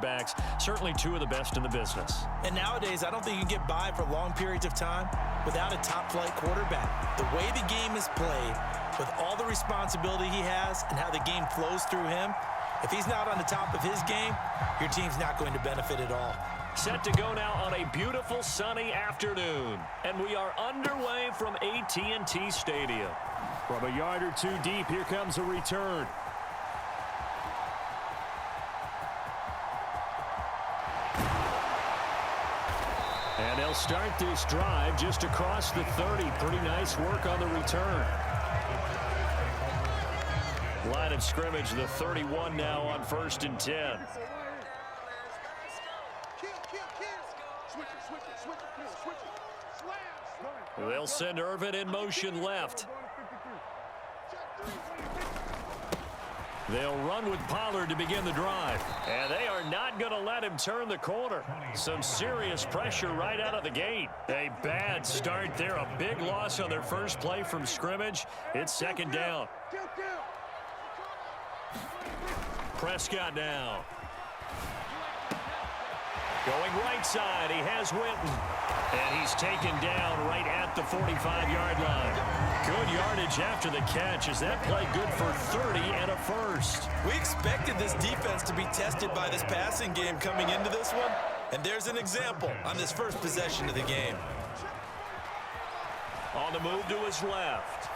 quarterbacks, certainly two of the best in the business. And nowadays, I don't think you can get by for long periods of time without a top-flight quarterback. The way the game is played, with all the responsibility he has and how the game flows through him, if he's not on the top of his game, your team's not going to benefit at all. Set to go now on a beautiful sunny afternoon. And we are underway from AT&T Stadium. From a yard or two deep, here comes a return. And they'll start this drive just across the 30. Pretty nice work on the return. Line of scrimmage, the 31 now on 1st and 10. They'll send Irvin in motion left. They'll run with Pollard to begin the drive. And they are not going to let him turn the corner. Some serious pressure right out of the gate. A bad start there. A big loss on their first play from scrimmage. It's 2nd down. Prescott now. Going right side, he has Witten. And he's taken down right at the 45-yard line. Good yardage after the catch. Is that play good for 30 and a first? We expected this defense to be tested by this passing game coming into this one. And there's an example on this first possession of the game. On the move to his left.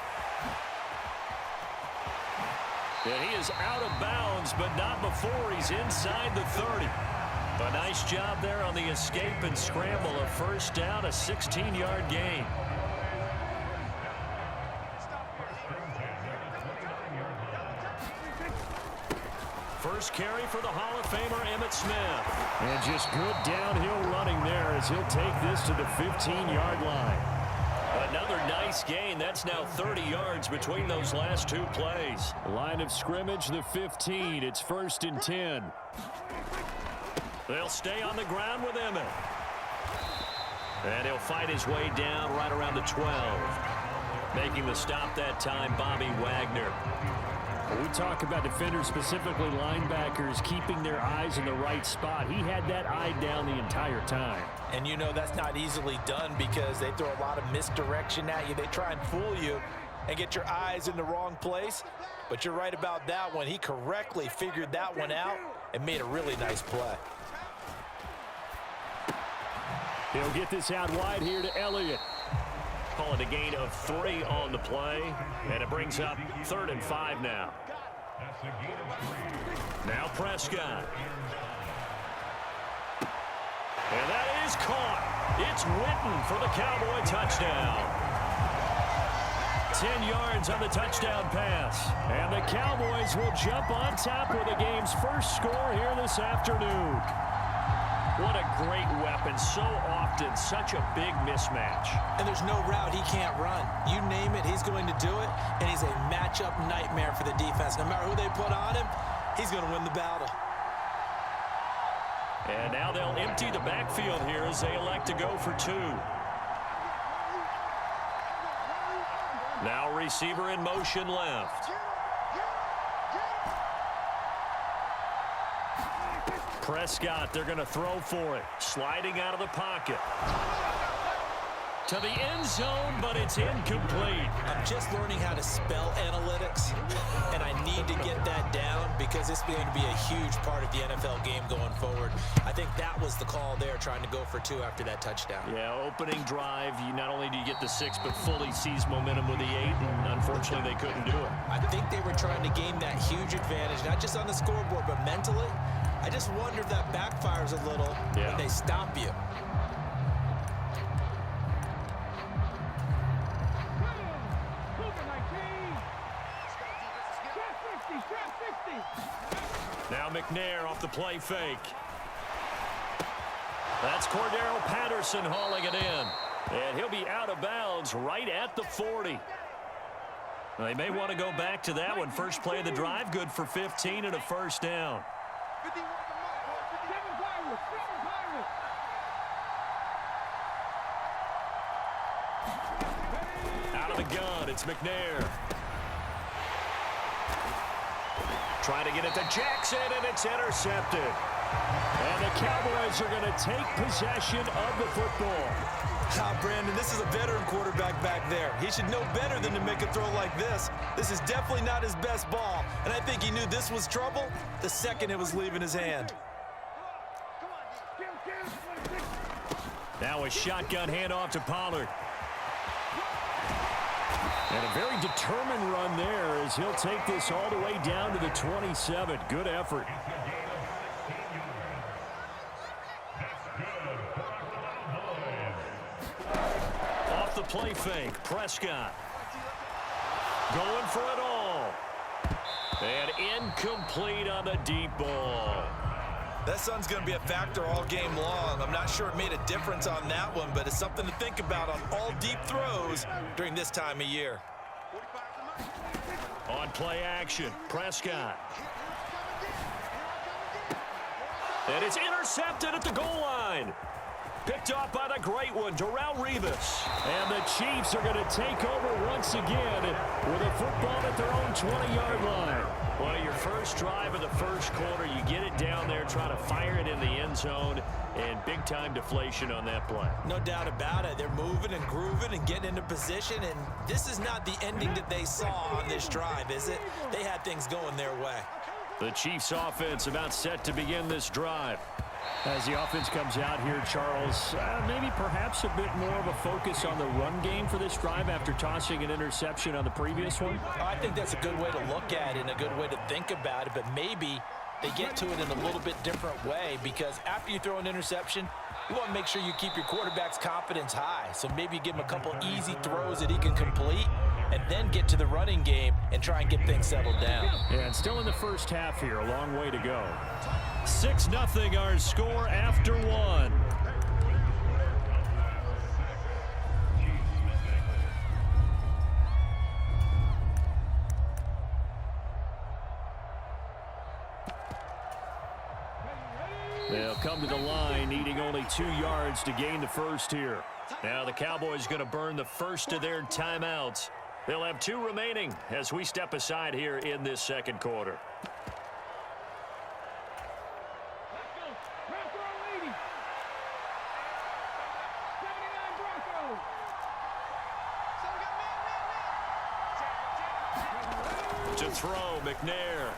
And he is out of bounds, but not before he's inside the 30. A nice job there on the escape and scramble. A first down, a 16-yard gain. First carry for the Hall of Famer Emmitt Smith. And just good downhill running there as he'll take this to the 15-yard line. Another nice gain. That's now 30 yards between those last two plays. Line of scrimmage, the 15. It's 1st and 10. They'll stay on the ground with Emmitt. And he'll fight his way down right around the 12. Making the stop that time, Bobby Wagner. We talk about defenders, specifically linebackers, keeping their eyes in the right spot. He had that eye down the entire time. And you know that's not easily done because they throw a lot of misdirection at you. They try and fool you and get your eyes in the wrong place. But you're right about that one. He correctly figured that one out and made a really nice play. He'll get this out wide here to Elliott. Call it a gain of 3 on the play. And it brings up 3rd and 5 now. Now Prescott. And that is caught. It's Witten for the Cowboy touchdown. 10 yards on the touchdown pass. And the Cowboys will jump on top with the game's first score here this afternoon. What a great weapon. So often, such a big mismatch. And there's no route he can't run. You name it, he's going to do it. And he's a matchup nightmare for the defense. No matter who they put on him, he's going to win the battle. And now they'll empty the backfield here as they elect to go for 2. Now receiver in motion left. Prescott, they're going to throw for it. Sliding out of the pocket. To the end zone, but it's incomplete. I'm just learning how to spell analytics, and I need to get that down because it's going to be a huge part of the NFL game going forward. I think that was the call there, trying to go for 2 after that touchdown. Yeah, opening drive, not only do you get the 6, but fully seize momentum with the 8, and unfortunately they couldn't do it. I think they were trying to gain that huge advantage, not just on the scoreboard, but mentally. I just wonder if that backfires a little when they stop you. Now McNair off the play fake. That's Cordero Patterson hauling it in. And he'll be out of bounds right at the 40. They may want to go back to that one. First play of the drive, good for 15 and a first down. Out of the gun, it's McNair. Trying to get it to Jackson, and it's intercepted. Cowboys are going to take possession of the football. Brandon, this is a veteran quarterback back there. He should know better than to make a throw like this. This is definitely not his best ball, and I think he knew this was trouble the second it was leaving his hand. Now a shotgun handoff to Pollard. And a very determined run there as he'll take this all the way down to the 27. Good effort. Off the play fake, Prescott. Going for it all. And incomplete on the deep ball. That sun's going to be a factor all game long. I'm not sure it made a difference on that one, but it's something to think about on all deep throws during this time of year. On play action, Prescott. And it's intercepted at the goal line. Picked off by the great one, Darrelle Revis. And the Chiefs are going to take over once again with a football at their own 20-yard line. Well, your first drive of the first quarter, you get it down there, try to fire it in the end zone, and big-time deflation on that play. No doubt about it. They're moving and grooving and getting into position, and this is not the ending that they saw on this drive, is it? They had things going their way. The Chiefs' offense about set to begin this drive. As the offense comes out here, Charles, maybe perhaps a bit more of a focus on the run game for this drive after tossing an interception on the previous one? I think that's a good way to look at it and a good way to think about it, but maybe they get to it in a little bit different way, because after you throw an interception, you want to make sure you keep your quarterback's confidence high. So maybe you give him a couple easy throws that he can complete and then get to the running game and try and get things settled down. Yeah, and still in the first half here, a long way to go. 6-0 our score after one. They'll come to the line, needing only 2 yards to gain the first here. Now the Cowboys going to burn the first of their timeouts. They'll have 2 remaining as we step aside here in this second quarter. To throw, McNair.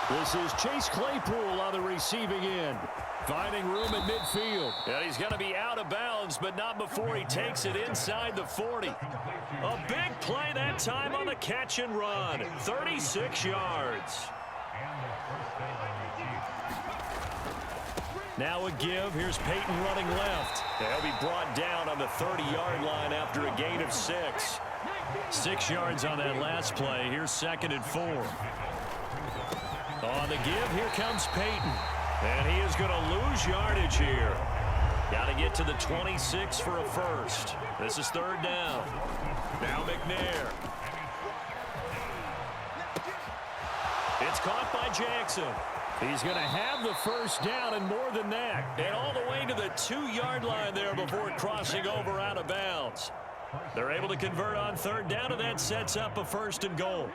This is Chase Claypool on the receiving end. Finding room at midfield. And he's going to be out of bounds, but not before he takes it inside the 40. A big play that time on the catch and run. 36 yards. Now a give. Here's Peyton running left. They'll be brought down on the 30-yard line after a gain of 6. 6 yards on that last play. Here's 2nd and 4. On the give, here comes Peyton. And he is going to lose yardage here. Got to get to the 26 for a first. This is 3rd down. Now McNair. It's caught by Jackson. He's going to have the first down and more than that. And all the way to the 2-yard line there before crossing over out of bounds. They're able to convert on 3rd down, and that sets up a 1st and goal.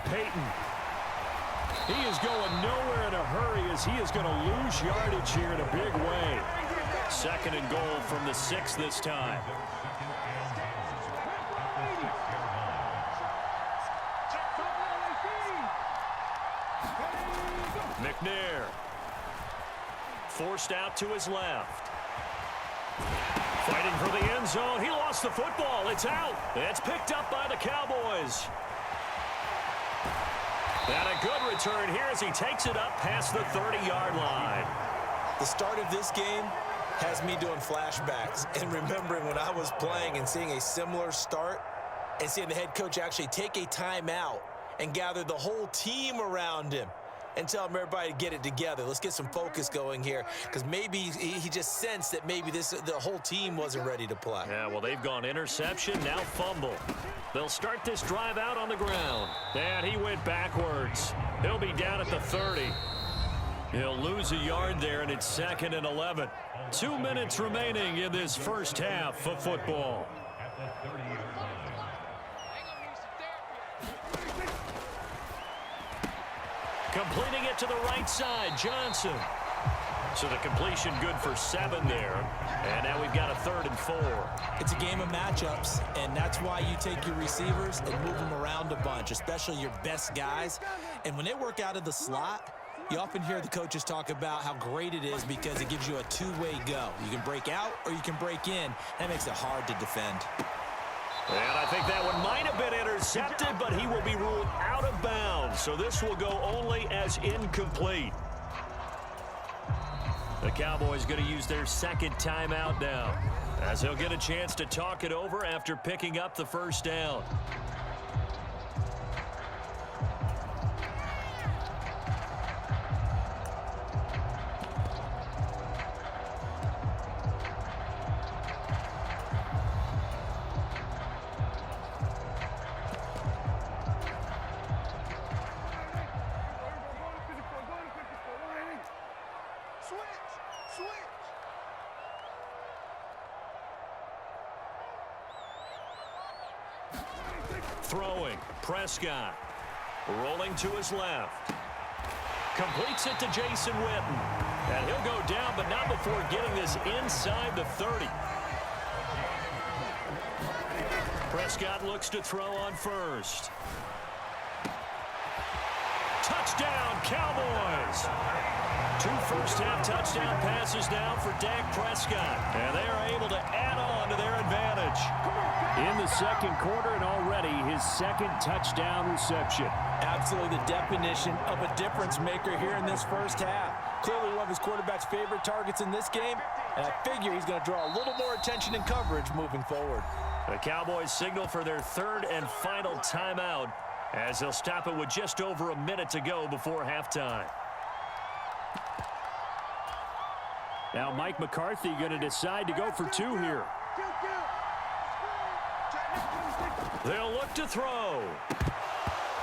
Peyton. He is going nowhere in a hurry as he is going to lose yardage here in a big way. 2nd and goal from the 6 this time. McNair. Forced out to his left. Fighting for the end zone. He lost the football. It's out. It's picked up by the Cowboys. And a good return here as he takes it up past the 30-yard line. The start of this game has me doing flashbacks and remembering when I was playing and seeing a similar start and seeing the head coach actually take a timeout and gather the whole team around him and tell everybody to get it together. Let's get some focus going here, because maybe he just sensed that maybe the whole team wasn't ready to play. Yeah, well, they've gone interception, now fumble. They'll start this drive out on the ground. And he went backwards. He'll be down at the 30. He'll lose a yard there, and it's 2nd and 11. 2 minutes remaining in this first half of football. Completing it to the right side, Johnson. So the completion good for 7 there. And now we've got a 3rd and 4. It's a game of matchups, and that's why you take your receivers and move them around a bunch, especially your best guys. And when they work out of the slot, you often hear the coaches talk about how great it is because it gives you a two-way go. You can break out or you can break in. That makes it hard to defend. And I think that one might have been intercepted, but he will be ruled out of bounds. So this will go only as incomplete. The Cowboys going to use their 2nd timeout now, as he'll get a chance to talk it over after picking up the first down. Throwing, Prescott. Rolling to his left. Completes it to Jason Witten. And he'll go down, but not before getting this inside the 30. Prescott looks to throw on first. Touchdown, Cowboys! 2 first-half touchdown passes now for Dak Prescott. And they are able to add on to their advantage. In the 2nd quarter, and already his 2nd touchdown reception. Absolutely the definition of a difference maker here in this first half. Clearly one of his quarterback's favorite targets in this game, and I figure he's going to draw a little more attention and coverage moving forward. The Cowboys signal for their 3rd and final timeout, as they'll stop it with just over a minute to go before halftime. Now Mike McCarthy going to decide to go for 2 here. They'll look to throw.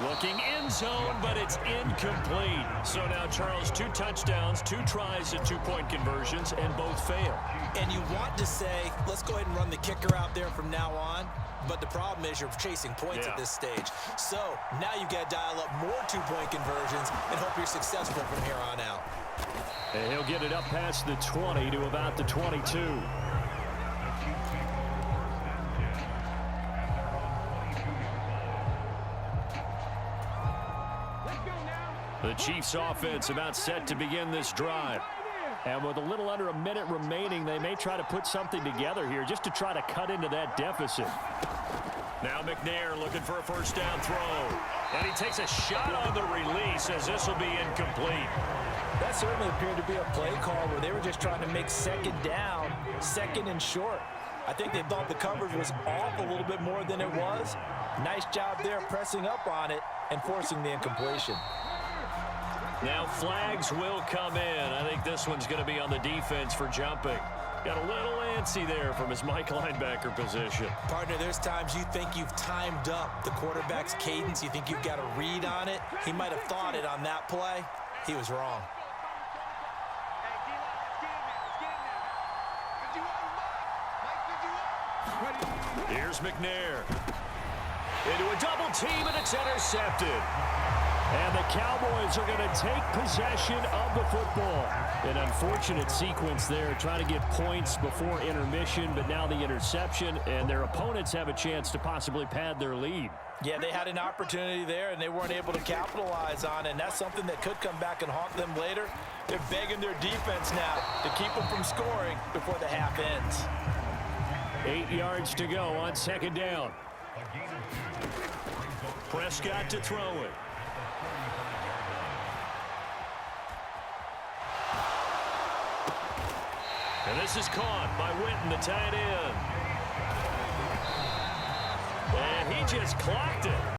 Looking end zone, but it's incomplete. So now, Charles, 2 touchdowns, 2 tries at 2-point conversions, and both fail. And you want to say, let's go ahead and run the kicker out there from now on. But the problem is you're chasing points at this stage. So now you've got to dial up more 2-point conversions and hope you're successful from here on out. And he'll get it up past the 20 to about the 22. The Chiefs offense about set to begin this drive. And with a little under a minute remaining, they may try to put something together here just to try to cut into that deficit. Now McNair looking for a first down throw. And he takes a shot on the release as this will be incomplete. That certainly appeared to be a play call where they were just trying to make 2nd down, 2nd and short. I think they thought the coverage was off a little bit more than it was. Nice job there pressing up on it and forcing the incompletion. Now flags will come in. I think this one's going to be on the defense for jumping. Got a little antsy there from his Mike linebacker position. Partner, there's times you think you've timed up the quarterback's cadence. You think you've got a read on it. He might have thought it on that play. He was wrong. Here's McNair. Into a double team, and it's intercepted. And the Cowboys are going to take possession of the football. An unfortunate sequence there, trying to get points before intermission, but now the interception, and their opponents have a chance to possibly pad their lead. Yeah, they had an opportunity there, and they weren't able to capitalize on it, and that's something that could come back and haunt them later. They're begging their defense now to keep them from scoring before the half ends. 8 yards to go on 2nd down. Prescott to throw it. And this is caught by Witten, the tight end. And he just clocked it.